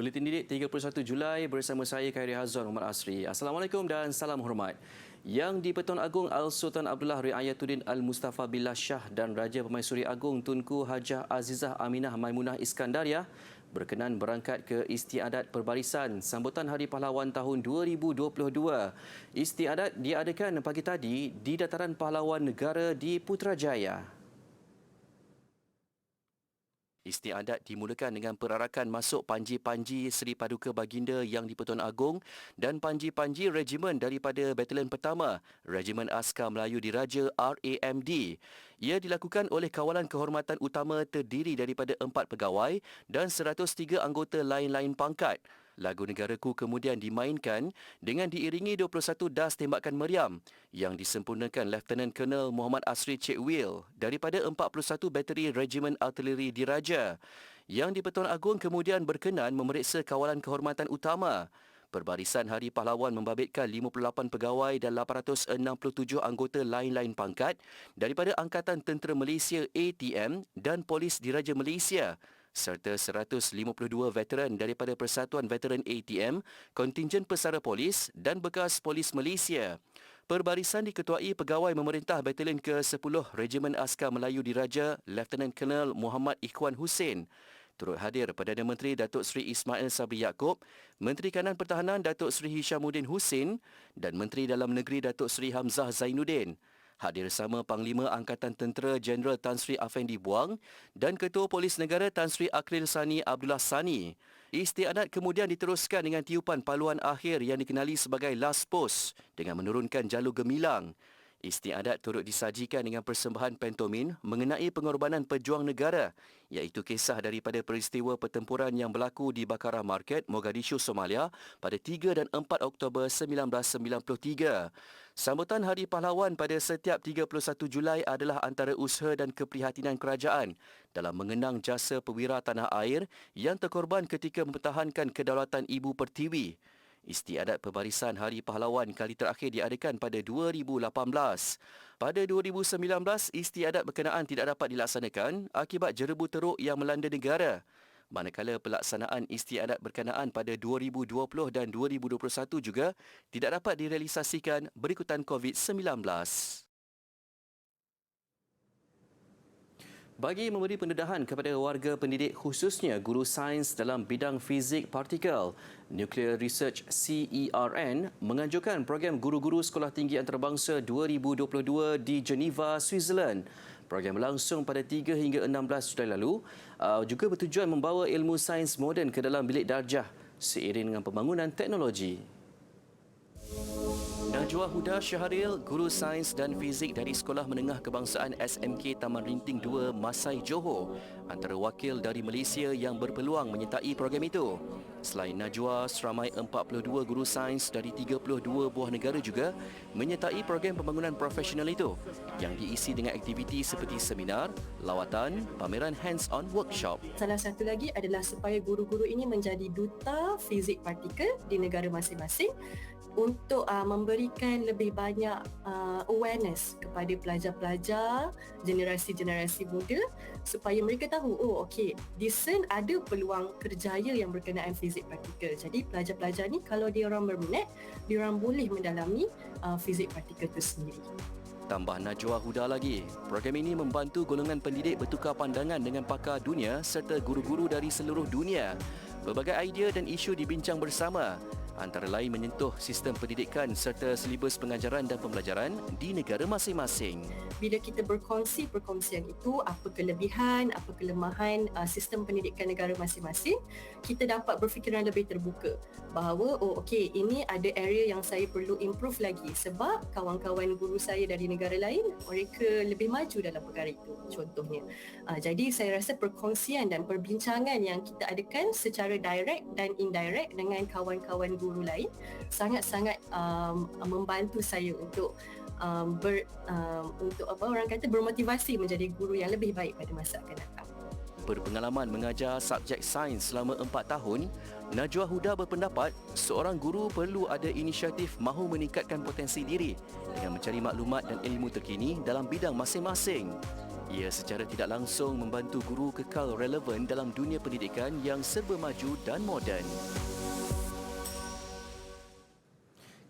Buletin Didik 31 Julai bersama saya Khairi Hazwan Muhammad Asri. Assalamualaikum dan salam hormat. Yang di-Pertuan Agong Al-Sultan Abdullah Riayatuddin Al-Mustafa Billah Shah dan Raja Pemaisuri Agong Tunku Hajah Azizah Aminah Maimunah Iskandariah berkenan berangkat ke istiadat perbarisan sambutan Hari Pahlawan tahun 2022. Istiadat diadakan pagi tadi di Dataran Pahlawan Negara di Putrajaya. Istiadat dimulakan dengan perarakan masuk panji-panji Seri Paduka Baginda Yang di-Pertuan Agong dan panji-panji regimen daripada Batalion Pertama, Regimen Askar Melayu Diraja RAMD. Ia dilakukan oleh Kawalan Kehormatan Utama terdiri daripada 4 pegawai dan 103 anggota lain-lain pangkat. Lagu Negaraku kemudian dimainkan dengan diiringi 21 das tembakan meriam yang disempurnakan Lieutenant Colonel Muhammad Asri Cik Will daripada 41 Bateri Regimen Artileri Diraja. Yang di-Pertuan Agong kemudian berkenan memeriksa Kawalan Kehormatan Utama. Perbarisan Hari Pahlawan membabitkan 58 pegawai dan 867 anggota lain-lain pangkat daripada Angkatan Tentera Malaysia ATM dan Polis Diraja Malaysia, serta 152 veteran daripada Persatuan Veteran ATM, Kontingen Pesara Polis dan bekas Polis Malaysia. Perbarisan diketuai Pegawai Memerintah Batalion ke-10 Regimen Askar Melayu Diraja, Lieutenant Colonel Muhammad Ikhwan Hussein. Turut hadir Perdana Menteri Datuk Seri Ismail Sabri Yaakob, Menteri Kanan Pertahanan Datuk Seri Hishamuddin Hussein dan Menteri Dalam Negeri Datuk Seri Hamzah Zainuddin. Hadir sama Panglima Angkatan Tentera Jeneral Tan Sri Afendi Buang dan Ketua Polis Negara Tan Sri Akril Sani Abdullah Sani. Istiadat kemudian diteruskan dengan tiupan paluan akhir yang dikenali sebagai Last Post dengan menurunkan jalur gemilang. Istiadat turut disajikan dengan persembahan pantomin mengenai pengorbanan pejuang negara, iaitu kisah daripada peristiwa pertempuran yang berlaku di Bakara Market, Mogadishu, Somalia pada 3 dan 4 Oktober 1993. Sambutan Hari Pahlawan pada setiap 31 Julai adalah antara usaha dan keprihatinan kerajaan dalam mengenang jasa perwira tanah air yang terkorban ketika mempertahankan kedaulatan Ibu Pertiwi. Istiadat Perbarisan Hari Pahlawan kali terakhir diadakan pada 2018. Pada 2019, istiadat berkenaan tidak dapat dilaksanakan akibat jerebu teruk yang melanda negara. Manakala pelaksanaan istiadat berkenaan pada 2020 dan 2021 juga tidak dapat direalisasikan berikutan COVID-19. Bagi memberi pendedahan kepada warga pendidik khususnya guru sains dalam bidang fizik partikel, Nuclear Research CERN menganjurkan program guru-guru Sekolah Tinggi Antarabangsa 2022 di Geneva, Switzerland. Program berlangsung pada 3 hingga 16 Julai lalu, juga bertujuan membawa ilmu sains moden ke dalam bilik darjah seiring dengan pembangunan teknologi. Najwa Huda Syahril, guru sains dan fizik dari Sekolah Menengah Kebangsaan SMK Taman Rinting 2 Masai Johor, antara wakil dari Malaysia yang berpeluang menyertai program itu. Selain Najwa, seramai 42 guru sains dari 32 buah negara juga menyertai program pembangunan profesional itu yang diisi dengan aktiviti seperti seminar, lawatan, pameran hands-on workshop. Salah satu lagi adalah supaya guru-guru ini menjadi duta fizik partikel di negara masing-masing untuk memberikan lebih banyak awareness kepada pelajar-pelajar generasi-generasi muda supaya mereka tahu, di CERN ada peluang kerjaya yang berkenaan fizik partikel. Jadi pelajar-pelajar ni kalau diorang berminat, diorang boleh mendalami fizik partikel itu sendiri. Tambah Najwa Huda lagi, program ini membantu golongan pendidik bertukar pandangan dengan pakar dunia serta guru-guru dari seluruh dunia. Berbagai idea dan isu dibincang bersama, antara lain menyentuh sistem pendidikan serta silibus pengajaran dan pembelajaran di negara masing-masing. Bila kita berkongsi perkongsian itu, apa kelebihan, apa kelemahan sistem pendidikan negara masing-masing, kita dapat berfikiran lebih terbuka bahawa ini ada area yang saya perlu improve lagi sebab kawan-kawan guru saya dari negara lain, mereka lebih maju dalam perkara itu, contohnya. Jadi saya rasa perkongsian dan perbincangan yang kita adakan secara direct dan indirect dengan kawan-kawan guru lain sangat-sangat membantu saya untuk bermotivasi menjadi guru yang lebih baik pada masa akan datang. Berpengalaman mengajar subjek sains selama 4 tahun, Najwa Huda berpendapat seorang guru perlu ada inisiatif mahu meningkatkan potensi diri dengan mencari maklumat dan ilmu terkini dalam bidang masing-masing. Ia secara tidak langsung membantu guru kekal relevan dalam dunia pendidikan yang serba maju dan moden.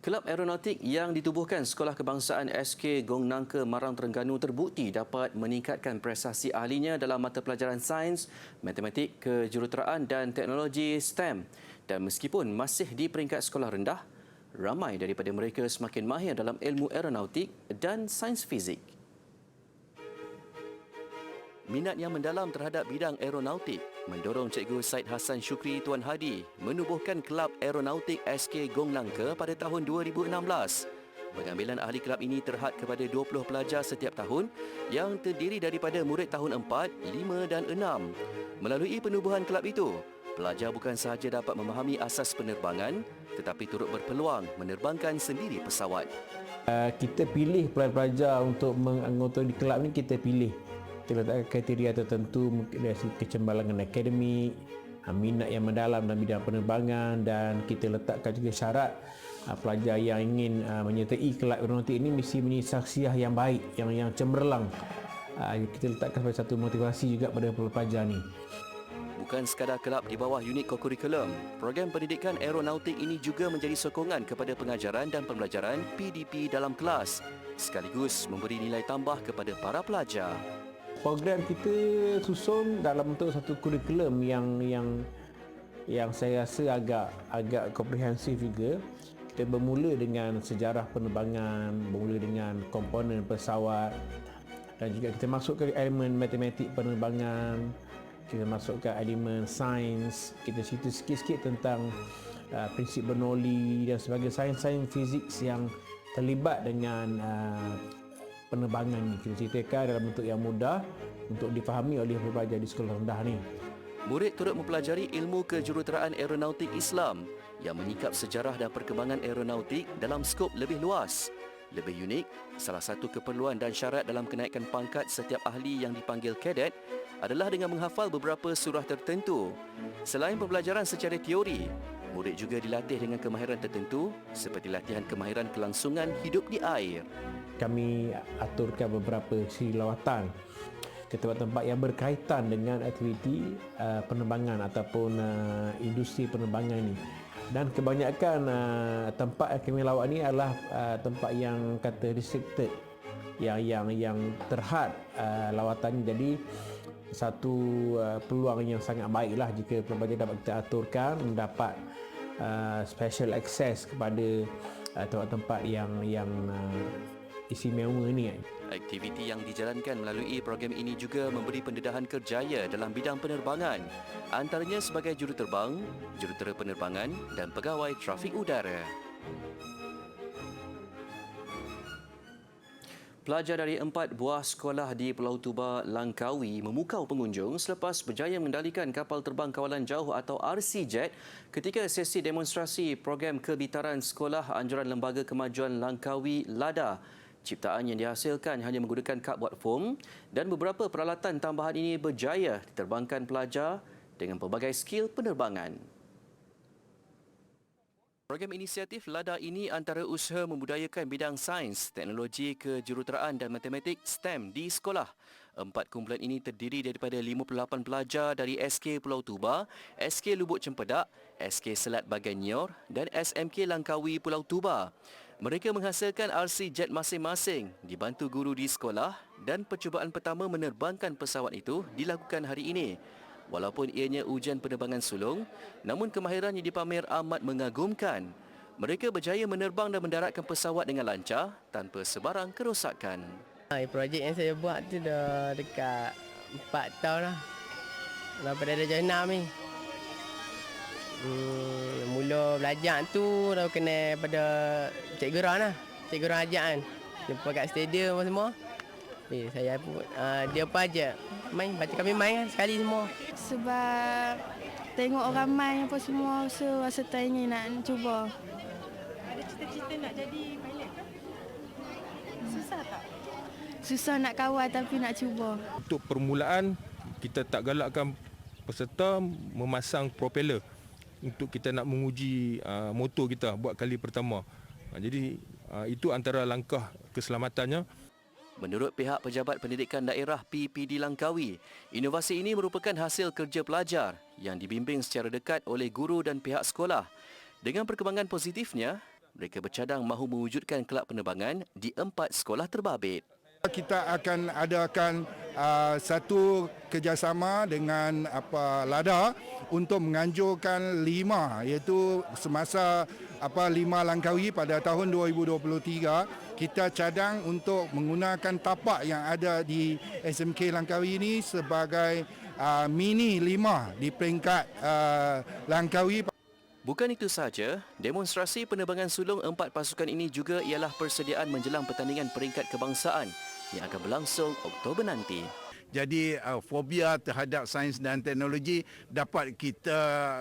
Kelab Aeronautik yang ditubuhkan Sekolah Kebangsaan SK Gong Nangka Marang Terengganu terbukti dapat meningkatkan prestasi ahlinya dalam mata pelajaran sains, matematik, kejuruteraan dan teknologi STEM. Dan meskipun masih di peringkat sekolah rendah, ramai daripada mereka semakin mahir dalam ilmu aeronautik dan sains fizik. Minat yang mendalam terhadap bidang aeronautik mendorong Cikgu Syed Hassan Syukri Tuan Hadi menubuhkan Kelab Aeronautik SK Gong Nangka pada tahun 2016. Pengambilan ahli kelab ini terhad kepada 20 pelajar setiap tahun yang terdiri daripada murid tahun 4, 5 dan 6. Melalui penubuhan kelab itu, pelajar bukan sahaja dapat memahami asas penerbangan tetapi turut berpeluang menerbangkan sendiri pesawat. Kita pilih pelajar-pelajar untuk menganggota di kelab ni, kita pilih. Kita letakkan kriteria tertentu dari kecembalangan akademik, minat yang mendalam dalam bidang penerbangan, dan kita letakkan juga syarat pelajar yang ingin menyertai kelab aeronautik ini mesti mempunyai saksiah yang baik, yang cemerlang. Kita letakkan sebagai satu motivasi juga pada pelajar ni. Bukan sekadar kelab di bawah unit kokurikulum, program pendidikan aeronautik ini juga menjadi sokongan kepada pengajaran dan pembelajaran PDP dalam kelas, sekaligus memberi nilai tambah kepada para pelajar. Program kita susun dalam bentuk satu kurikulum yang saya rasa agak komprehensif juga. Kita bermula dengan sejarah penerbangan, bermula dengan komponen pesawat, dan juga kita masukkan elemen matematik penerbangan, kita masukkan elemen sains, kita cerita sikit-sikit tentang prinsip Bernoulli dan sebagainya, sains-sains fizik yang terlibat dengan penerbangan ni. Kita ceritakan dalam bentuk yang mudah untuk difahami oleh pelajar di sekolah rendah ni. Murid turut mempelajari ilmu kejuruteraan aeronautik Islam yang menyingkap sejarah dan perkembangan aeronautik dalam skop lebih luas. Lebih unik, salah satu keperluan dan syarat dalam kenaikan pangkat setiap ahli yang dipanggil kadet adalah dengan menghafal beberapa surah tertentu. Selain pembelajaran secara teori, murid juga dilatih dengan kemahiran tertentu seperti latihan kemahiran kelangsungan hidup di air. Kami aturkan beberapa siri lawatan ke tempat-tempat yang berkaitan dengan aktiviti penerbangan ataupun industri penerbangan ini. Dan kebanyakan tempat yang kami lawat ni adalah tempat yang kata restricted, yang terhad lawatan. Jadi satu peluang yang sangat baiklah jika pelajar dapat kita aturkan mendapat special access kepada tempat-tempat yang istimewa ni. Aktiviti yang dijalankan melalui program ini juga memberi pendedahan kerjaya dalam bidang penerbangan, antaranya sebagai juruterbang, jurutera penerbangan dan pegawai trafik udara. Pelajar dari 4 buah sekolah di Pulau Tuba, Langkawi memukau pengunjung selepas berjaya mengendalikan kapal terbang kawalan jauh atau RC-Jet ketika sesi demonstrasi program kebitaran Sekolah Anjuran Lembaga Kemajuan Langkawi LADA. Ciptaan yang dihasilkan hanya menggunakan cardboard foam dan beberapa peralatan tambahan ini berjaya diterbangkan pelajar dengan pelbagai skil penerbangan. Program inisiatif LADA ini antara usaha membudayakan bidang sains, teknologi, kejuruteraan dan matematik STEM di sekolah. 4 kumpulan ini terdiri daripada 58 pelajar dari SK Pulau Tuba, SK Lubuk Cempedak, SK Selat Baganyor dan SMK Langkawi Pulau Tuba. Mereka menghasilkan RC-Jet masing-masing dibantu guru di sekolah dan percubaan pertama menerbangkan pesawat itu dilakukan hari ini. Walaupun ianya ujian penerbangan sulung, namun kemahiran yang dipamer amat mengagumkan. Mereka berjaya menerbang dan mendaratkan pesawat dengan lancar tanpa sebarang kerosakan. Projek yang saya buat tu dah dekat 4 tahun lah. Daripada darjah 6 ni. Mula belajar tu dah kena pada Cikgu Ron lah. Cikgu Ron ajak kan. Jumpa kat stadium semua. Saya pun dia apa aja main, baca kami main kan sekali semua. Sebab tengok orang main apa semua, so rasa teringin nak cuba. Ada cita-cita nak jadi pilot ke? Susah tak? Susah nak kawal tapi nak cuba. Untuk permulaan, kita tak galakkan peserta memasang propeller untuk kita nak menguji motor kita buat kali pertama. Jadi itu antara langkah keselamatannya. Menurut pihak Pejabat Pendidikan Daerah PPD Langkawi, inovasi ini merupakan hasil kerja pelajar yang dibimbing secara dekat oleh guru dan pihak sekolah. Dengan perkembangan positifnya, mereka bercadang mahu mewujudkan kelab penerbangan di 4 sekolah terbabit. Kita akan adakan satu kerjasama dengan LADA untuk menganjurkan 5, iaitu semasa 5 Langkawi pada tahun 2023, kita cadang untuk menggunakan tapak yang ada di SMK Langkawi ini sebagai mini 5 di peringkat Langkawi. Bukan itu sahaja, demonstrasi penerbangan sulung 4 pasukan ini juga ialah persediaan menjelang pertandingan peringkat kebangsaan yang akan berlangsung Oktober nanti. Jadi fobia terhadap sains dan teknologi dapat kita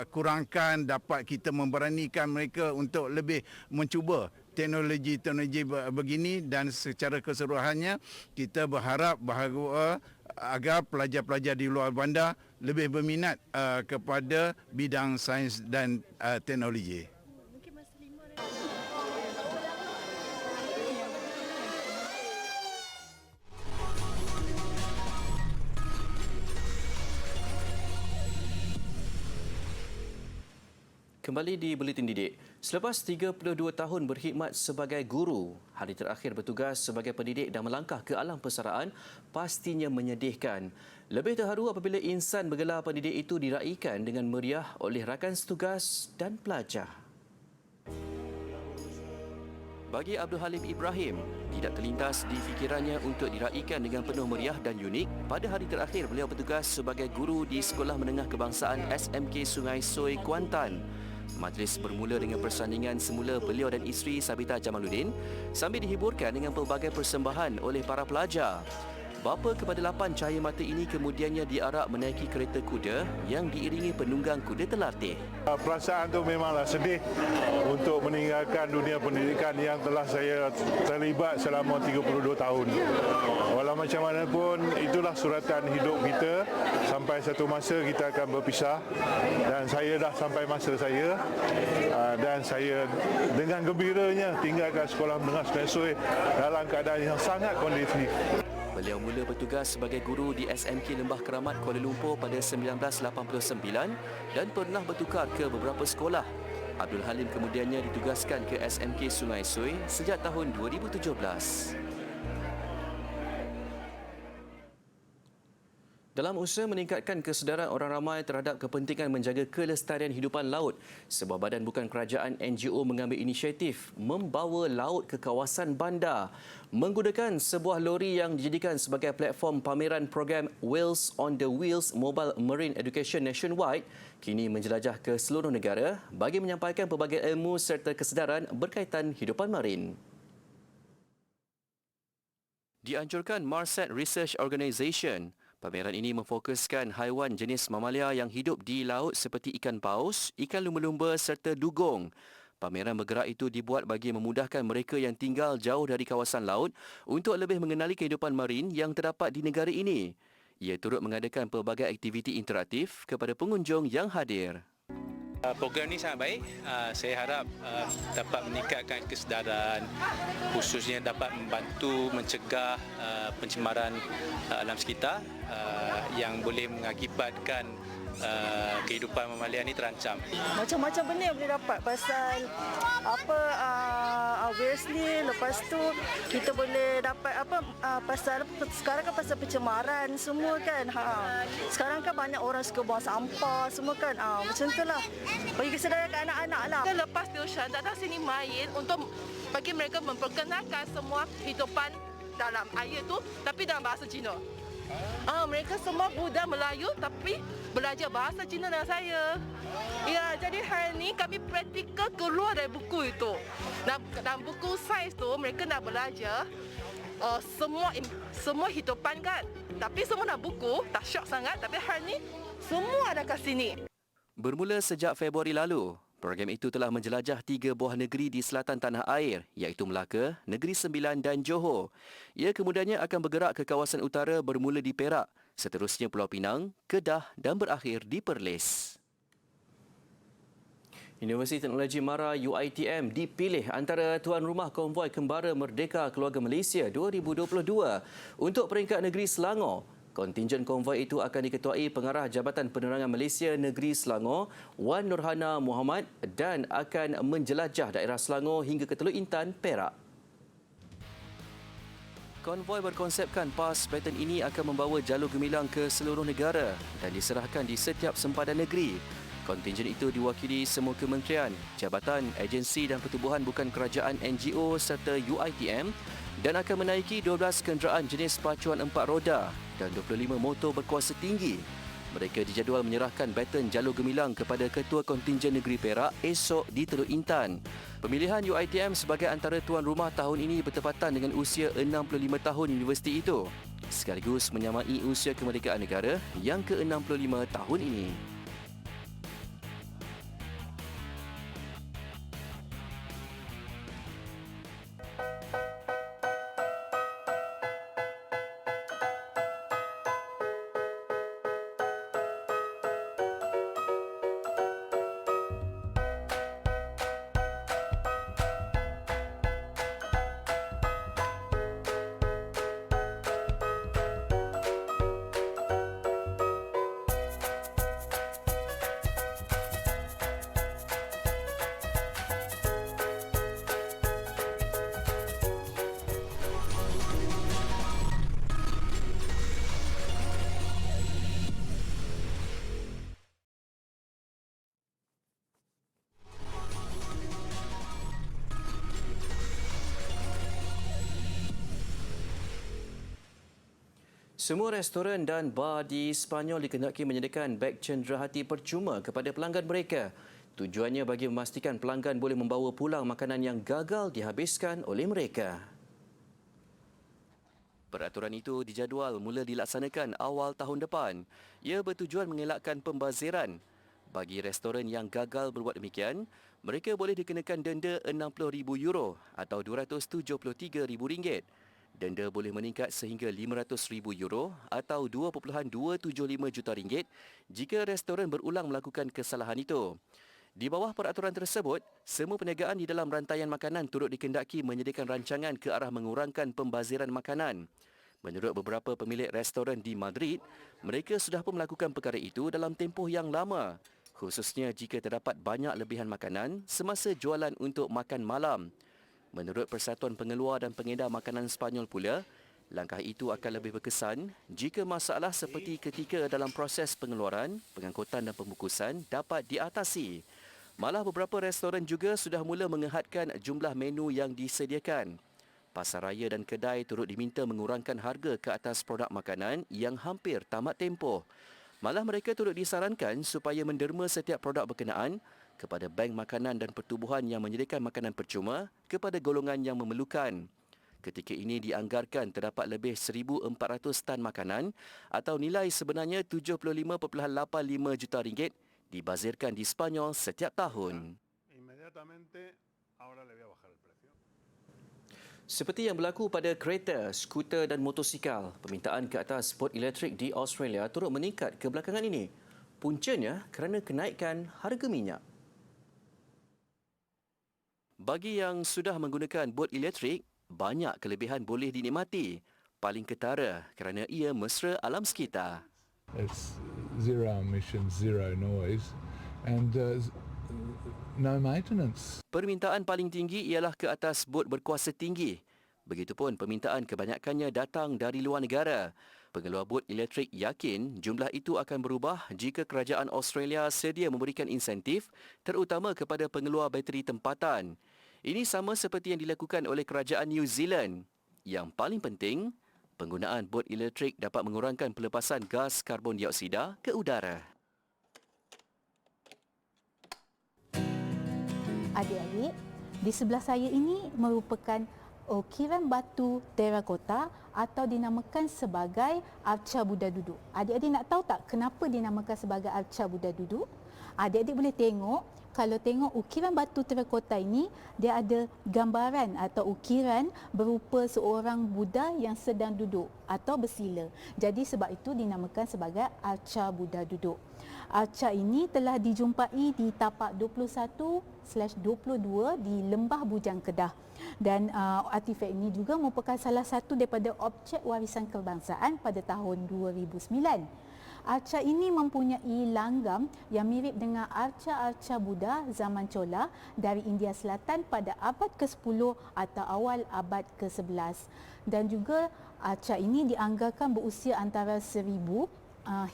kurangkan, dapat kita memberanikan mereka untuk lebih mencuba teknologi-teknologi begini, dan secara keseluruhannya kita berharap bahawa agar pelajar-pelajar di luar bandar lebih berminat kepada bidang sains dan teknologi. Kembali di Buletin Didik. Selepas 32 tahun berkhidmat sebagai guru, hari terakhir bertugas sebagai pendidik dan melangkah ke alam persaraan pastinya menyedihkan. Lebih terharu apabila insan bergelar pendidik itu diraikan dengan meriah oleh rakan setugas dan pelajar. Bagi Abdul Halim Ibrahim, tidak terlintas di fikirannya untuk diraikan dengan penuh meriah dan unik pada hari terakhir beliau bertugas sebagai guru di Sekolah Menengah Kebangsaan SMK Sungai Soi, Kuantan. Majlis bermula dengan persandingan semula beliau dan isteri Sabita Jamaluddin sambil dihiburkan dengan pelbagai persembahan oleh para pelajar. Bapa kepada 8 cahaya mata ini kemudiannya diarak menaiki kereta kuda yang diiringi penunggang kuda terlatih. Perasaan tu memanglah sedih untuk meninggalkan dunia pendidikan yang telah saya terlibat selama 32 tahun. Walau macam mana pun, itulah suratan hidup kita. Sampai satu masa kita akan berpisah dan saya dah sampai masa saya, dan saya dengan gembiranya tinggalkan Sekolah Menengah Sungai Soi dalam keadaan yang sangat kondusif. Beliau mula bertugas sebagai guru di SMK Lembah Keramat Kuala Lumpur pada 1989 dan pernah bertukar ke beberapa sekolah. Abdul Halim kemudiannya ditugaskan ke SMK Sungai Soi sejak tahun 2017. Dalam usaha meningkatkan kesedaran orang ramai terhadap kepentingan menjaga kelestarian hidupan laut, sebuah badan bukan kerajaan NGO mengambil inisiatif membawa laut ke kawasan bandar. Menggunakan sebuah lori yang dijadikan sebagai platform pameran program Wheels on the Wheels Mobile Marine Education Nationwide, kini menjelajah ke seluruh negara bagi menyampaikan pelbagai ilmu serta kesedaran berkaitan hidupan marin. Dianjurkan Marset Research Organisation, pameran ini memfokuskan haiwan jenis mamalia yang hidup di laut seperti ikan paus, ikan lumba-lumba serta dugong. Pameran bergerak itu dibuat bagi memudahkan mereka yang tinggal jauh dari kawasan laut untuk lebih mengenali kehidupan marin yang terdapat di negara ini. Ia turut mengadakan pelbagai aktiviti interaktif kepada pengunjung yang hadir. Program ini sangat baik. Saya harap dapat meningkatkan kesedaran, khususnya dapat membantu mencegah pencemaran alam sekitar yang boleh mengakibatkan kehidupan mamalia ini terancam. Macam-macam benda yang boleh dapat pasal wheels ni. Lepas tu kita boleh dapat pasal sekarang kan pasal pencemaran semua kan. Sekarang kan banyak orang suka buang sampah semua kan. Macam itulah. Bagi kesedaran kat anak-anak lah. Kita lepas tuition datang sini main untuk bagi mereka memperkenalkan semua kehidupan dalam air tu tapi dalam bahasa Cina. Mereka semua budak Melayu tapi belajar bahasa Cina dengan saya. Ya, jadi hari ni kami praktikal keluar dari buku itu. Dalam buku sains tu mereka nak belajar semua hidupan kan. Tapi semua dalam buku tak syok sangat, tapi hari ni semua ada kat sini. Bermula sejak Februari lalu, program itu telah menjelajah 3 buah negeri di selatan tanah air, iaitu Melaka, Negeri Sembilan dan Johor. Ia kemudiannya akan bergerak ke kawasan utara bermula di Perak, seterusnya Pulau Pinang, Kedah dan berakhir di Perlis. Universiti Teknologi Mara UiTM dipilih antara tuan rumah konvoi Kembara Merdeka Keluarga Malaysia 2022 untuk peringkat negeri Selangor. Kontingen konvoi itu akan diketuai Pengarah Jabatan Penerangan Malaysia Negeri Selangor, Wan Nurhana Muhammad, dan akan menjelajah daerah Selangor hingga ke Teluk Intan, Perak. Konvoi berkonsepkan PAS pattern ini akan membawa jalur gemilang ke seluruh negara dan diserahkan di setiap sempadan negeri. Kontingen itu diwakili semua kementerian, jabatan, agensi dan pertubuhan bukan kerajaan NGO serta UiTM dan akan menaiki 12 kenderaan jenis pacuan 4 roda dan 25 motor berkuasa tinggi. Mereka dijadual menyerahkan baton jalur gemilang kepada Ketua Kontingen Negeri Perak esok di Teluk Intan. Pemilihan UiTM sebagai antara tuan rumah tahun ini bertepatan dengan usia 65 tahun universiti itu, sekaligus menyamai usia kemerdekaan negara yang ke-65 tahun ini. Semua restoran dan bar di Sepanyol dikehendaki menyediakan beg cenderahati percuma kepada pelanggan mereka. Tujuannya bagi memastikan pelanggan boleh membawa pulang makanan yang gagal dihabiskan oleh mereka. Peraturan itu dijadual mula dilaksanakan awal tahun depan. Ia bertujuan mengelakkan pembaziran. Bagi restoran yang gagal berbuat demikian, mereka boleh dikenakan denda €60,000 atau RM273,000. Denda boleh meningkat sehingga €500,000 atau RM2.275 juta jika restoran berulang melakukan kesalahan itu. Di bawah peraturan tersebut, semua perniagaan di dalam rantaian makanan turut dikehendaki menyediakan rancangan ke arah mengurangkan pembaziran makanan. Menurut beberapa pemilik restoran di Madrid, mereka sudah pun melakukan perkara itu dalam tempoh yang lama, khususnya jika terdapat banyak lebihan makanan semasa jualan untuk makan malam. Menurut Persatuan Pengeluar dan Pengedar Makanan Sepanyol pula, langkah itu akan lebih berkesan jika masalah seperti ketika dalam proses pengeluaran, pengangkutan dan pembungkusan dapat diatasi. Malah beberapa restoran juga sudah mula mengehadkan jumlah menu yang disediakan. Pasaraya dan kedai turut diminta mengurangkan harga ke atas produk makanan yang hampir tamat tempoh. Malah mereka turut disarankan supaya menderma setiap produk berkenaan kepada bank makanan dan pertubuhan yang menyediakan makanan percuma kepada golongan yang memerlukan. Ketika ini dianggarkan terdapat lebih 1,400 tan makanan atau nilai sebenarnya RM75.85 juta dibazirkan di Sepanyol setiap tahun. Seperti yang berlaku pada kereta, skuter dan motosikal, permintaan ke atas bot elektrik di Australia turut meningkat kebelakangan ini. Puncanya kerana kenaikan harga minyak. Bagi yang sudah menggunakan bot elektrik, banyak kelebihan boleh dinikmati. Paling ketara kerana ia mesra alam sekitar. It's zero emissions, zero noise and no maintenance. Permintaan paling tinggi ialah ke atas bot berkuasa tinggi. Begitupun permintaan kebanyakannya datang dari luar negara. Pengeluar bot elektrik yakin jumlah itu akan berubah jika kerajaan Australia sedia memberikan insentif terutama kepada pengeluar bateri tempatan. Ini sama seperti yang dilakukan oleh kerajaan New Zealand. Yang paling penting, penggunaan bot elektrik dapat mengurangkan pelepasan gas karbon dioksida ke udara. Adik-adik, di sebelah saya ini merupakan ukiran batu terakota atau dinamakan sebagai arca Buddha duduk. Adik-adik nak tahu tak kenapa dinamakan sebagai arca Buddha duduk? Adik-adik boleh tengok, kalau tengok ukiran batu terakota ini, dia ada gambaran atau ukiran berupa seorang Buddha yang sedang duduk atau bersila. Jadi sebab itu dinamakan sebagai arca Buddha duduk. Arca ini telah dijumpai di tapak 21/22 di Lembah Bujang, Kedah. Dan artifak ini juga merupakan salah satu daripada objek warisan kebangsaan pada tahun 2009. Arca ini mempunyai langgam yang mirip dengan arca-arca Buddha zaman Chola dari India Selatan pada abad ke-10 atau awal abad ke-11. Dan juga arca ini dianggarkan berusia antara 1000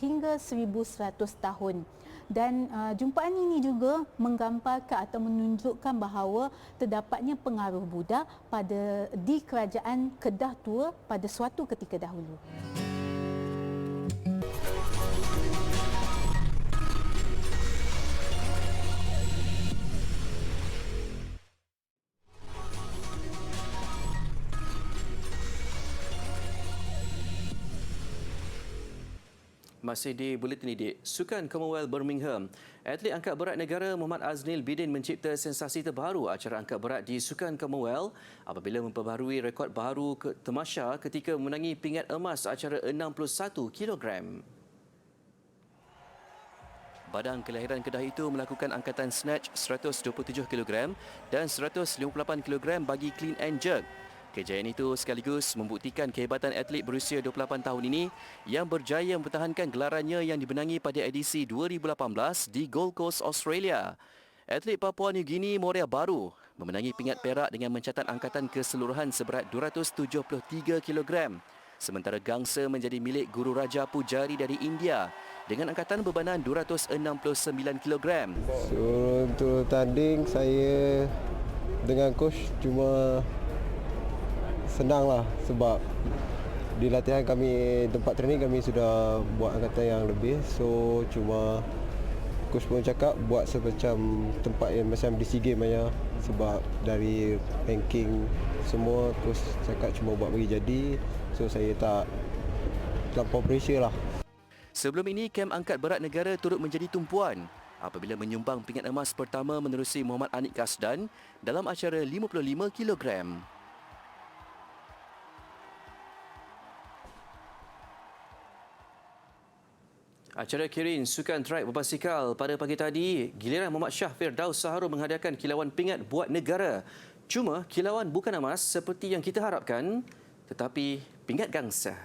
hingga 1100 tahun. Dan jumpaan ini juga menggambarkan atau menunjukkan bahawa terdapatnya pengaruh Buddha di kerajaan Kedah Tua pada suatu ketika dahulu. Masih di Buletin Didik, Sukan Commonwealth Birmingham, atlet angkat berat negara Muhammad Aznil Bidin mencipta sensasi terbaru acara angkat berat di Sukan Commonwealth apabila memperbaharui rekod baru Temasha ketika memenangi pingat emas acara 61 kg. Badan kelahiran Kedah itu melakukan angkatan snatch 127 kg dan 158 kg bagi clean and jerk. Kejayaan itu sekaligus membuktikan kehebatan atlet berusia 28 tahun ini yang berjaya mempertahankan gelarannya yang dibenangi pada edisi 2018 di Gold Coast, Australia. Atlet Papua New Guinea Moria Baru memenangi pingat perak dengan mencatat angkatan keseluruhan seberat 273 kg. Sementara gangsa menjadi milik Guru Raja Pujari dari India dengan angkatan bebanan 269 kg. So, untuk tanding saya dengan coach cuma senanglah sebab di latihan kami, tempat training kami sudah buat angkatan yang lebih. So cuma coach pun cakap buat semacam tempat yang macam di SEA Games aja, sebab dari ranking semua coach cakap cuma buat bagi jadi. So saya tak terlampau pressure lah. Sebelum ini, kem angkat berat negara turut menjadi tumpuan apabila menyumbang pingat emas pertama menerusi Muhammad Anik Kasdan dalam acara 55 kg. Acara Kirin Sukan Track berbasikal pada pagi tadi, giliran Muhammad Shah Firdaus Saharul menghadiahkan kilauan pingat buat negara. Cuma kilauan bukan emas seperti yang kita harapkan, tetapi pingat gangsa.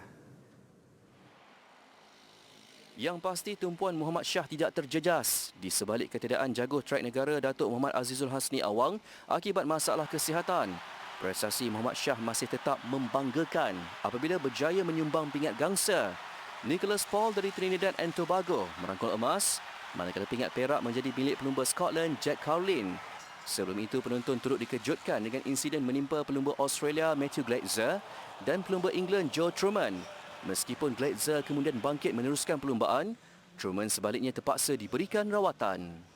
Yang pasti tumpuan Muhammad Shah tidak terjejas di sebalik ketiadaan jago track negara Datuk Muhammad Azizul Hasni Awang akibat masalah kesihatan. Prestasi Muhammad Shah masih tetap membanggakan apabila berjaya menyumbang pingat gangsa. Nicholas Paul dari Trinidad and Tobago merangkul emas, manakala pingat perak menjadi milik pelumba Scotland Jack Carlin. Sebelum itu, penonton turut dikejutkan dengan insiden menimpa pelumba Australia Matthew Gleitzer dan pelumba England Joe Truman. Meskipun Gleitzer kemudian bangkit meneruskan perlumbaan, Truman sebaliknya terpaksa diberikan rawatan.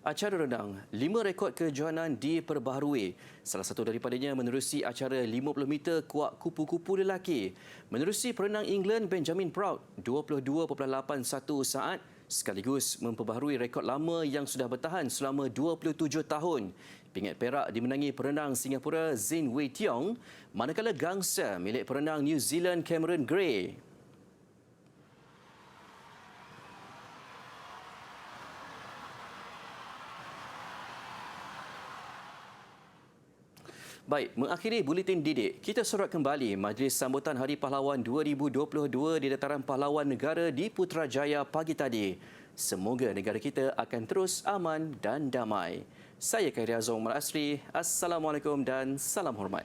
Acara renang, 5 rekod kejohanan diperbaharui. Salah satu daripadanya menerusi acara 50 meter kuak kupu-kupu lelaki. Menerusi perenang England Benjamin Proud, 22.81 saat, sekaligus memperbaharui rekod lama yang sudah bertahan selama 27 tahun. Pingat perak dimenangi perenang Singapura Zin Wei Tiong, manakala gangsa milik perenang New Zealand Cameron Gray. Baik, mengakhiri Buletin Didik, kita sorot kembali Majlis Sambutan Hari Pahlawan 2022 di Dataran Pahlawan Negara di Putrajaya pagi tadi. Semoga negara kita akan terus aman dan damai. Saya Khairi Azom Al Asri. Assalamualaikum dan salam hormat.